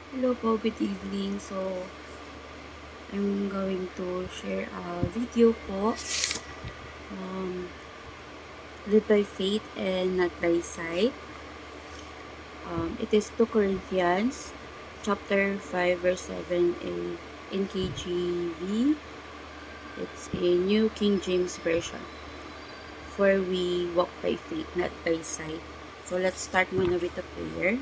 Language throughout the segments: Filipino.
Hello po, good evening. So, I'm going to share a video po. Um, Live by faith and not by sight. It is 2 Corinthians chapter 5 verse 7 in KJV. It's a New King James Version. For we walk by faith, not by sight. So, let's start muna with a prayer.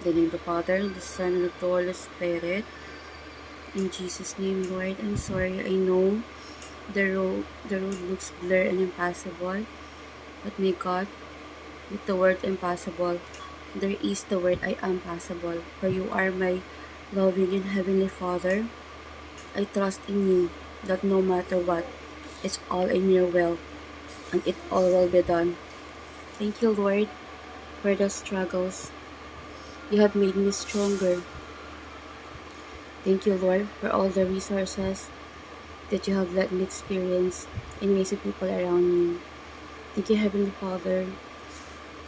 In the name of the Father, and the Son, and the Holy Spirit. In Jesus' name, Lord, I'm sorry. I know the road looks blurry and impossible, but may God, with the word impossible, there is the word I am possible. For you are my loving and heavenly Father. I trust in you that no matter what, it's all in your will, and it all will be done. Thank you, Lord, for the struggles. You have made me stronger. Thank you, Lord, for all the resources that you have let me experience in ways of people around me. Thank you, Heavenly Father.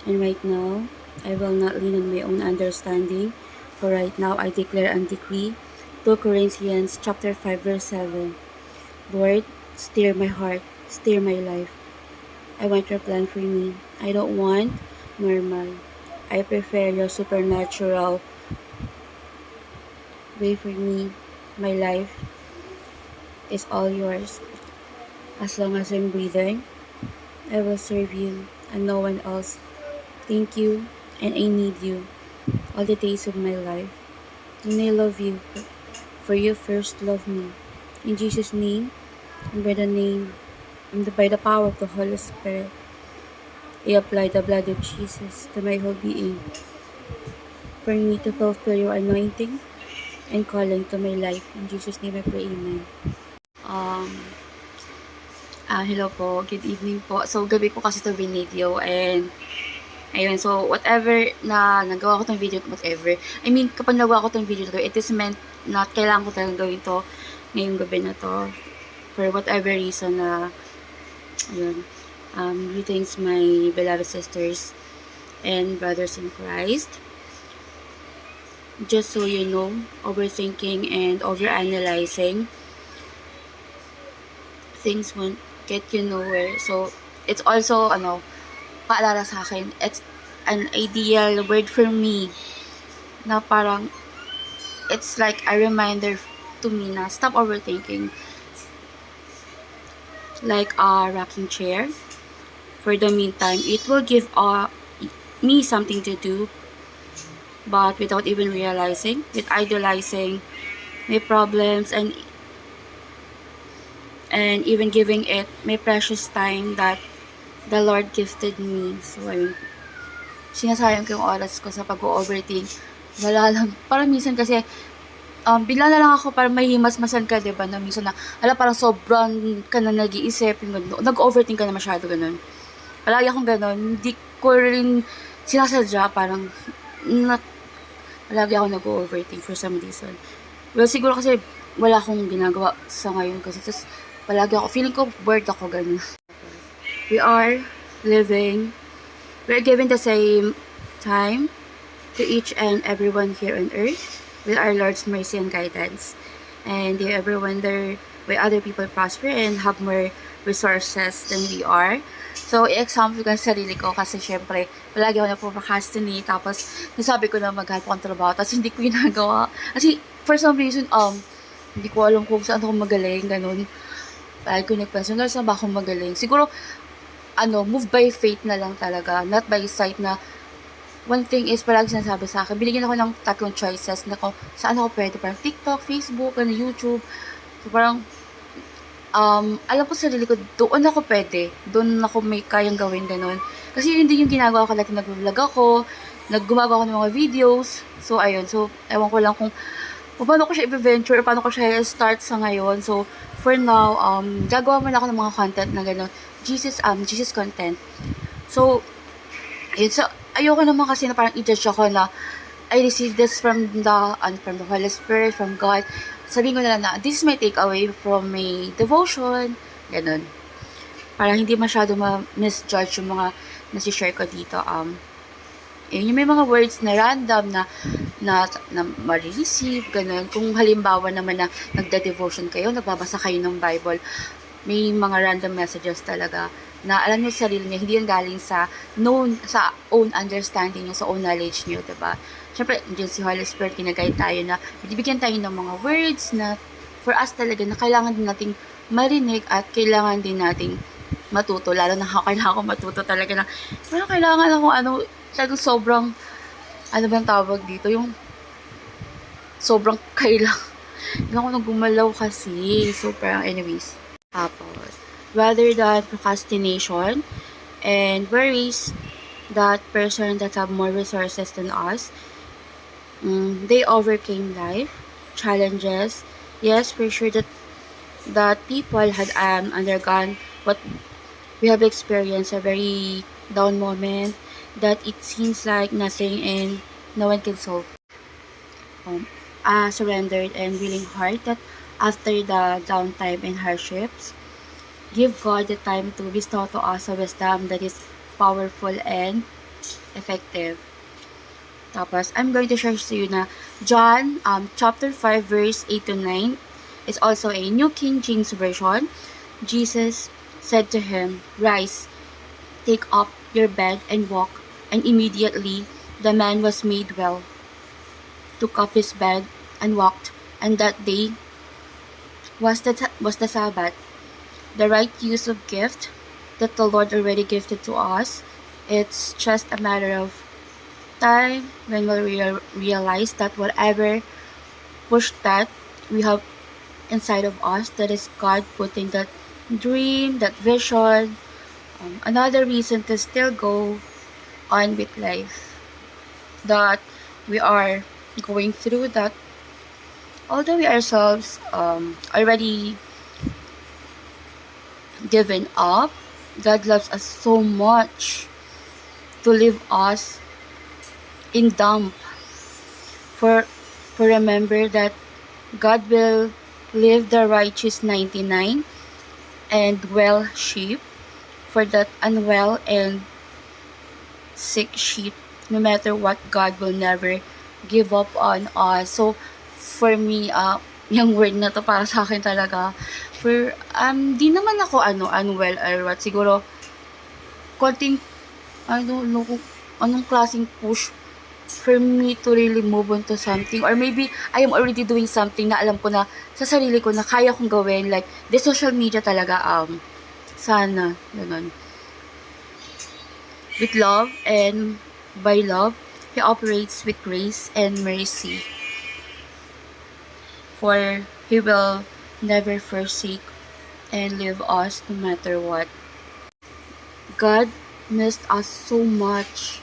And right now, I will not lean on my own understanding, for right now I declare and decree 2 Corinthians chapter 5 verse 7. Lord, steer my heart, steer my life. I want your plan for me. I don't want normal. I prefer your supernatural way for me. My life is all yours. As long as I'm breathing, I will serve you and no one else. Thank you, and I need you all the days of my life. And I love you, for you first loved me. In Jesus' name, and by the power of the Holy Spirit, I apply the blood of Jesus to my whole being, for me to fulfill your anointing and calling to my life. In Jesus' name I pray, amen. Um, Hello po, good evening po. So, gabi ko kasi ito video and ayun, so whatever na nagawa ko tong video, whatever. I mean, kapag nagawa ko tong video to, it is meant na kailangan ko talagang gawin to ngayong gabi na to. For whatever reason na, ayun. Greetings my beloved sisters and brothers in Christ. Just so you know, overthinking and overanalyzing things won't get you nowhere. So, it's also, paalala sa akin, it's an ideal word for me na parang it's like a reminder to me na stop overthinking. Like a rocking chair. For the meantime, it will give me something to do, but without even realizing, with idolizing my problems and even giving it my precious time that the Lord gifted me. So, ayun. Sinasayang ko yung oras ko sa pag-overthink. Wala lang. Parang minsan kasi, bigla na lang ako parang mahimasmasan ka, diba? Na minsan na, parang sobrang ka na nag-iisip, nag-overthink ka na masyado, ganun. Palagi akong ganun. Hindi ko rin sinasadya, parang, palagi ako nag-overthink for some reason. Well, siguro kasi wala akong ginagawa sa ngayon kasi, just, palagi ako, feeling ko bored ako, ganun. We are given the same time to each and everyone here on earth with our Lord's mercy and guidance. And do you ever wonder why other people prosper and have more resources than we are? So, i-example ko sa sarili ko kasi syempre, palagi ako nagpo-procrastinate tapos nasabi ko na maghanap akong trabaho tapos hindi ko ginagawa. Kasi, for some reason, hindi ko alam kung saan ako magaling, ganun. Palagi ko nag-question, saan ba ako magaling? Siguro, move by faith na lang talaga, not by sight na one thing is palagi sinasabi sa akin, binigyan ako ng 3 choices na kung saan ako pwede, parang TikTok, Facebook, YouTube. So parang, alam ko sa sarili ko, doon ako pwede, doon ako may kayang gawin ganun. Kasi yun din yung ginagawa ko, like nag-vlog ako, naggumagawa ako ng mga videos. So ayun, so ewan ko lang kung paano ko siya i-venture, paano ko siya i-start sa ngayon. So for now, gagawa muna ako ng mga content na gano'n. Jesus content. So, yun. So, ayoko naman kasi na parang i-judge ako na I received this from the Holy Spirit, from God. Sabihin ko na lang na, this is my takeaway from my devotion. Ganun. Para hindi masyado ma-misjudge yung mga nasi-share ko dito. yung may mga words na random na ma-receive, ganun. Kung halimbawa naman na nagda-devotion kayo, nagbabasa kayo ng Bible, may mga random messages talaga na alam nyo sa sarili niya, hindi yan galing sa own understanding nyo, sa own knowledge nyo, diba? Siyempre, dyan si Holy Spirit, ginagay tayo na, bibigyan tayo ng mga words na for us talaga na kailangan din nating marinig at kailangan din nating matuto, lalo na kailangan ko matuto talaga na, pero kailangan ako talagang sobrang, ano bang tawag dito, yung sobrang kailangan, hindi ako nang gumalaw kasi, so parang anyways, tapos, rather than procrastination and worries that person that have more resources than us, they overcame life, challenges, yes, for sure that people had undergone what we have experienced, a very down moment that it seems like nothing and no one can solve. A surrendered and willing heart that after the downtime and hardships, give God the time to bestow to us a wisdom that is powerful and effective. Tapos, I'm going to share to you na John chapter 5 verse 8 to 9 is also a New King James Version. Jesus said to him, "Rise, take up your bed and walk." And immediately the man was made well, took up his bed and walked. And that day was the Sabbath. The right use of gift that the Lord already gifted to us. It's just a matter of time when we'll realize that whatever push that we have inside of us, that is God putting that dream, that vision, another reason to still go on with life, that we are going through that, although we ourselves already given up, God loves us so much to leave us in dump, for remember that God will leave the righteous 99 and well sheep for that unwell and sick sheep. No matter what, God will never give up on us. So for me, yung word na to para sa akin talaga, for di naman ako unwell or what, siguro konting I don't know kung anong klaseng push for me to really move on to something, or maybe I am already doing something na alam ko na sa sarili ko na kaya kong gawin, like the social media talaga, sana ganun, with love and by love He operates with grace and mercy, for He will never forsake and leave us no matter what. God missed us so much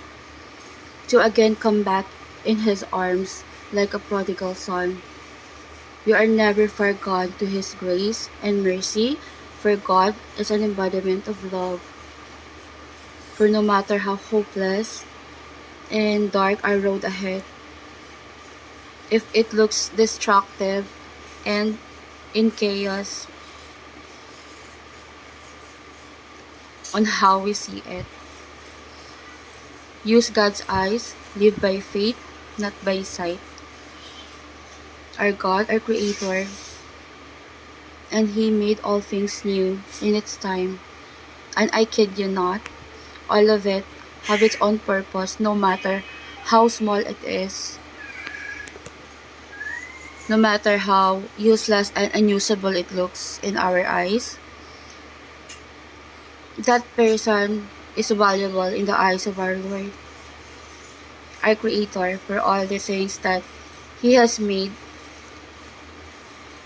to again come back in His arms like a prodigal son. We are never forgone to His grace and mercy, for God is an embodiment of love. For no matter how hopeless and dark our road ahead, if it looks destructive and in chaos on how we see it, use God's eyes, live by faith, not by sight. Our God, our Creator, and He made all things new in its time. And I kid you not, all of it have its own purpose, no matter how small it is, no matter how useless and unusable it looks in our eyes. That person is valuable in the eyes of our Lord, our Creator, for all the things that He has made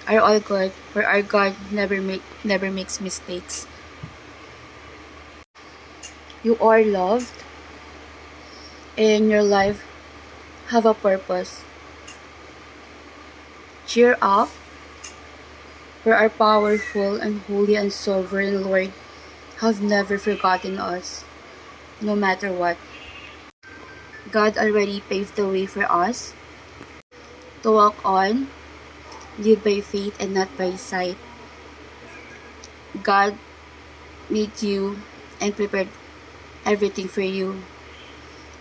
are all good, for our God never makes mistakes. You are loved, and your life have a purpose. Cheer up, for our powerful and holy and sovereign Lord have never forgotten us, no matter what. God already paved the way for us to walk on, live by faith and not by sight. God made you and prepared everything for you.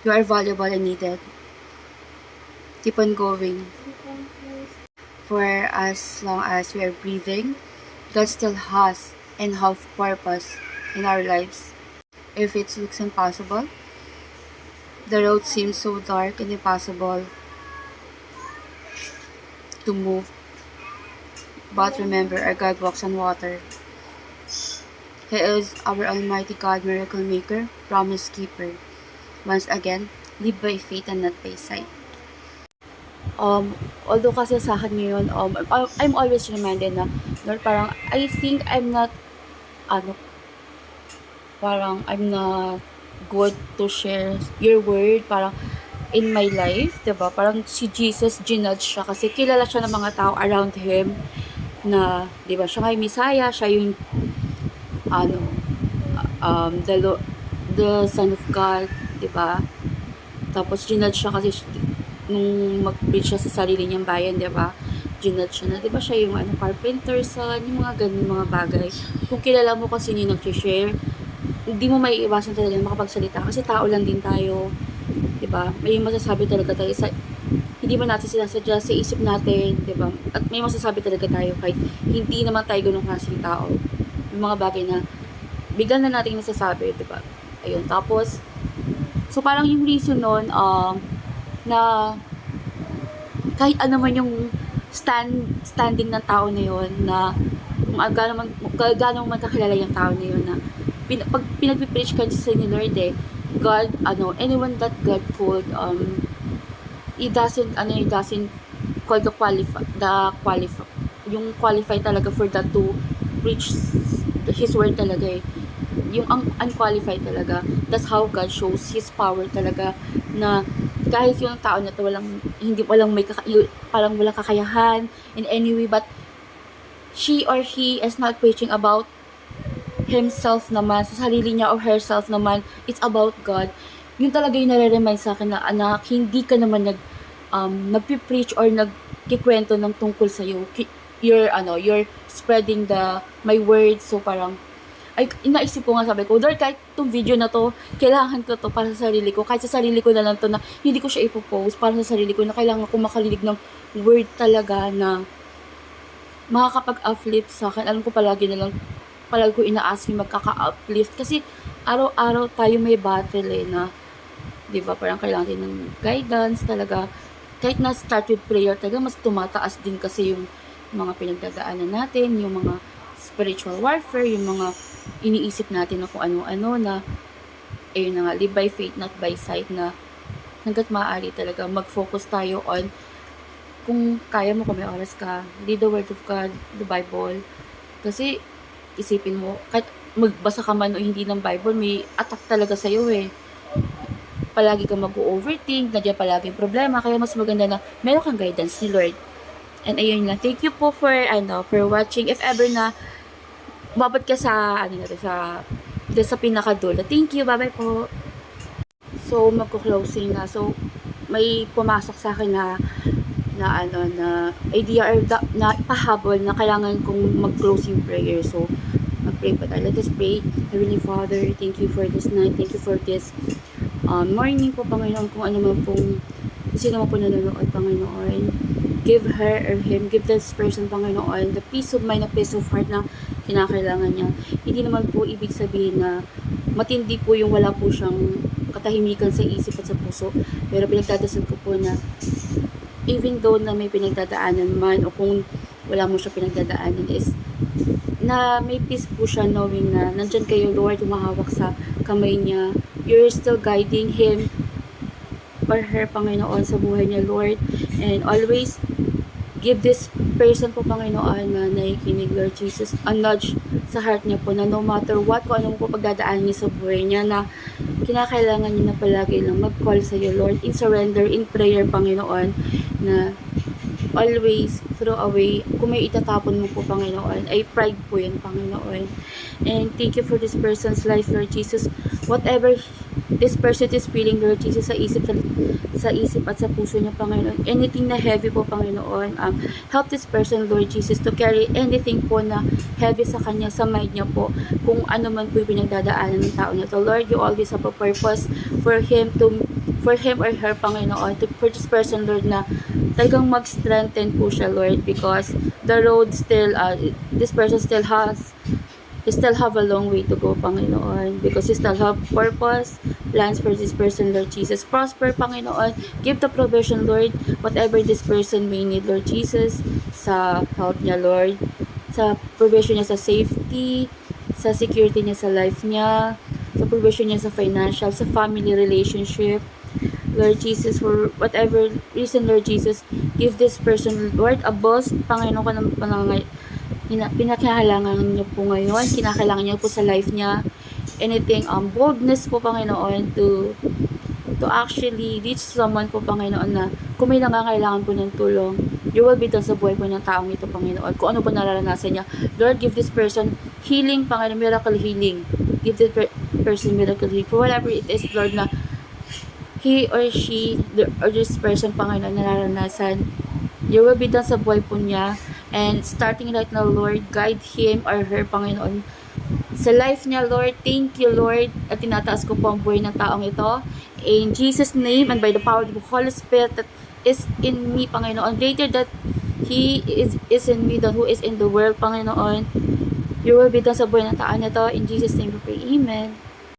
You are valuable and needed. Keep on going. For as long as we are breathing, God still has and have purpose in our lives. If it looks impossible, the road seems so dark and impossible to move, but remember, our God walks on water. He is our Almighty God, miracle maker, promise keeper. Once again, live by faith and not by sight. Although kasi sa akin ngayon, I'm always reminded na, Lord, parang, I think I'm not, parang, I'm not good to share your word, parang, in my life, diba? Parang si Jesus, ginudge siya kasi kilala siya ng mga tao around him na, diba, siya nga yung Messiah, siya yung, the Son of God, diba? Tapos, ginudge siya kasi nung mag-preach siya sa sarili niyang bayan, diba? Ginudge siya na, diba siya yung carpenter son, yung mga ganun mga bagay. Kung kilala mo kasi yung nag-share, hindi mo may iwasan talaga makapagsalita kasi tao lang din tayo, diba? May masasabi talaga tayo sa hindi ba natin sinasadya sa isip natin, diba? At may masasabi talaga tayo kahit hindi naman tayo ganung klaseng tao. Yung mga bagay na biglang na natin nasasabi, diba? Ayun, tapos so parang yung reason nun na kahit ano man yung standing ng tao na yun, na kung gaano man kakilala yung tao na yun, na pag pinagpipreach ka sa ni Lord God, anyone that God called, he doesn't call yung qualify talaga for that to preach His word talaga yung unqualified talaga. That's how God shows His power talaga, na kahit yung tao na to parang walang kakayahan in any way, but she or he is not preaching about himself naman, sa sarili niya or herself naman, it's about God. Yun talaga yung nare-remind sa akin na, anak, hindi ka naman nagpipreach or nagkikwento ng tungkol sa'yo. You're spreading my words. So parang, inaisip ko nga, sabi ko, Lord, kahit itong video na to, kailangan ko to para sa sarili ko. Kahit sa sarili ko na lang to, na hindi ko siya ipopost para sa sarili ko, na kailangan ko makalilig ng word talaga na makakapag-uplift sa akin. Alam ko palagi ko ina-ask yung magkaka-uplift. Kasi araw-araw tayo may battle na, di ba, parang kailangan din ng guidance talaga. Kahit na start with prayer talaga, mas tumataas din kasi yung mga pinagdadaanan natin, yung mga spiritual warfare, yung mga iniisip natin na kung ano-ano na, ayun na nga, live by faith, not by sight, na hanggat maaari talaga mag-focus tayo on, kung kaya mo, kung may oras ka, read the word of God, the Bible. Kasi, isipin mo, kahit magbasa ka man o hindi ng Bible, may attack talaga sa'yo palagi kang mag-overthink, nandiyan palagi yung problema, kaya mas maganda na meron kang guidance ni Lord. And ayun lang, thank you po for watching. If ever na umabot ka sa sa pinakadulo, thank you, bye-bye po. So, magko-closing na. So, may pumasok sa akin na idea or na ipahabol na kailangan kong mag-closing prayer. So, mag-pray pa tayo. Let us pray. Heavenly Father, thank you for this night. Thank you for this morning po, Panginoon, kung ano man pong sino man po nanonood, Panginoon. Give her or him, give this person, Panginoon, the peace of mind, the peace of heart na kinakailangan niya. Hindi naman po ibig sabihin na matindi po yung wala po siyang katahimikan sa isip at sa puso. Pero pinagdadasal ko po na even though na may pinagdadaanan man o kung wala mo siya pinagdadaanan, is na may peace po siya knowing na nandyan kayo, Lord, humahawak sa kamay niya. You're still guiding him or her, Panginoon, sa buhay niya, Lord. And always give this person po, Panginoon, na nakikinig, Lord Jesus, a nudge sa heart niya po, na no matter what, kung ano po pagdadaan niya sa buhay niya, na kinakailangan niya na palagi lang mag-call sa iyo, Lord, in surrender, in prayer, Panginoon, na always throw away, kung may itatapon mo po, Panginoon, ay pride po yun, Panginoon. And thank you for this person's life, Lord Jesus. Whatever this person is feeling, Lord Jesus, sa isip at sa puso niya, Panginoon, anything na heavy po, Panginoon, help this person, Lord Jesus, to carry anything po na heavy sa kanya, sa mind niya po, kung ano man po yung pinagdadaanan ng tao na to. Lord, you always have a purpose for him to for him or her, Panginoon, for this person, Lord, na talagang mag-strengthen po siya, Lord, because the road still, this person still has, you still have a long way to go, Panginoon, because you still have purpose, plans for this person, Lord Jesus. Prosper, Panginoon. Give the provision, Lord, whatever this person may need, Lord Jesus, sa help niya, Lord, sa provision niya sa safety, sa security niya sa life niya, sa provision niya sa financial, sa family relationship, Lord Jesus, for whatever reason, Lord Jesus, give this person, Lord, a boss, Panginoon, ka ng pinakailangan niyo po ngayon, kinakailangan niyo po sa life niya, anything, boldness po, Panginoon, to actually reach someone po, Panginoon, na kung may nangangailangan po ng tulong, you will be done sa buhay po ng taong ito, Panginoon, kung ano po nararanasan niya. Lord, give this person healing, Panginoon, miracle healing. Give this person miracle healing, for whatever it is, Lord, na he or she, or this person, Panginoon, nararanasan, you will be done sa buhay po niya. And starting right now, Lord, guide him or her, Panginoon, sa life niya, Lord. Thank you, Lord. At tinataas ko po ang buhay ng taong ito. In Jesus' name and by the power of the Holy Spirit that is in me, Panginoon. Greater that He is in me than who is in the world, Panginoon. You will be done sa buhay ng taong ito. In Jesus' name we pray. Amen.